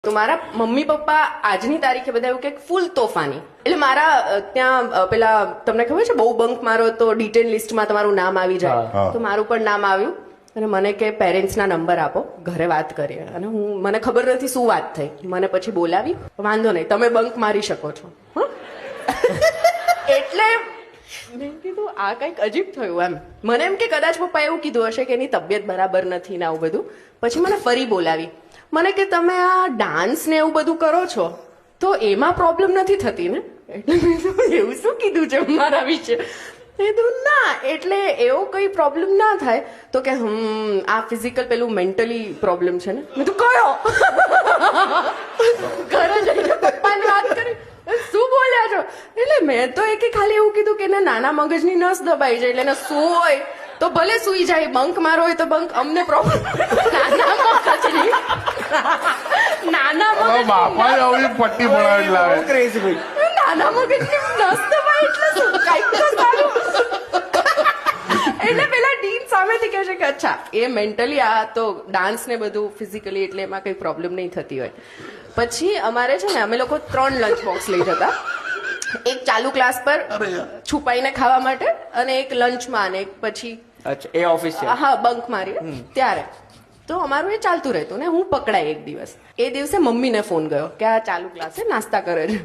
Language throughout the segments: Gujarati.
તો મારા મમ્મી પપ્પા આજની તારીખે બધા એવું કે ફૂલ તોફાની. એટલે મારા ત્યાં પેલા તમને ખબર છે બહુ બંક મારો તો ડિટેન લિસ્ટમાં તમારું નામ આવી જાય, તો મારું પણ નામ આવ્યું અને મને કે પેરેન્ટ્સના નંબર આપો, ઘરે વાત કરીએ. અને મને ખબર નથી શું વાત થઈ, મને પછી બોલાવી, વાંધો નહીં તમે બંક મારી શકો છો. એટલે મેં કીધું આ કંઈક અજીબ થયું એમ. મને એમ કે કદાચ પપ્પા એવું કીધું હશે કે એની તબિયત બરાબર નથી ને આવું બધું. પછી મને ફરી બોલાવી, મને કે તમે આ ડાન્સ ને એવું બધું કરો છો તો એમાં પ્રોબ્લેમ નથી થતી ને? એટલે મેં કીધું એવું શું કીધું છે મારા વિશે? મેં કીધું ના, એટલે એવો કઈ પ્રોબ્લેમ ના થાય. તો કે આ ફિઝિકલ પેલું મેન્ટલી પ્રોબ્લેમ છે ને. મેં તો કયો ઘરે જઈને પપ્પાની વાત કરી, શું બોલ્યા છો? એટલે મેં તો ખાલી એવું કીધું કે નાના મગજની નસ દબાઈ જાય એટલે એને શું હોય તો ભલે સુઈ જાય, બંક મારો હોય તો બંક, અમને પ્રોબ્લેમ નાના મગજની પટ્ટી બનાવી લાવે ક્રેઝી ભાઈ. નાના મગજની નસ દબાઈ એટલે શું? કાંઈક તો સારું. એટલે પેલા ડીન સામેથી કહે છે કે અચ્છા એ મેન્ટલી આ તો ડાન્સ ને બધું ફિઝિકલી એટલે એમાં કઈ પ્રોબ્લેમ નહીં થતી હોય. પછી અમારે છે ને અમે લોકો 3 લંચ બોક્સ લઈ જતા, એક ચાલુ ક્લાસ પર છુપાઈને ખાવા માટે અને એક લંચમાં અને એક પછી એ ઓફિસ છે હા બંક મારી ત્યારે. તો અમારું એ ચાલતું રહેતું ને હું પકડાઈ એક દિવસ. એ દિવસે મમ્મીને ફોન ગયો કે આ ચાલુ ક્લાસે નાસ્તા કરે છે.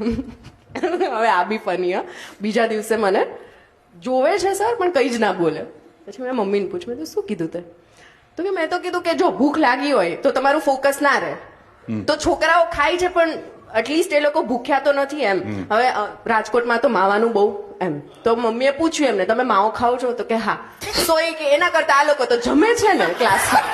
હવે આ બી ફની. બીજા દિવસે મને જોવે છે સર પણ કઈ જ ના બોલે. પછી મેં મમ્મીને પૂછ્યું, મેં શું કીધું તે? તો કે મેં તો કીધું કે જો ભૂખ લાગી હોય તો તમારું ફોકસ ના રહે. તો છોકરાઓ ખાય છે પણ એટલીસ્ટ એ લોકો ભૂખ્યા તો નથી એમ. હવે રાજકોટમાં તો માવાનું બહુ એમ. તો મમ્મીએ પૂછ્યું એમને તમે માવો ખાઓ છો? તો કે હા. તો એ કે એના કરતા આ લોકો તો જમે છે ને ક્લાસમાં.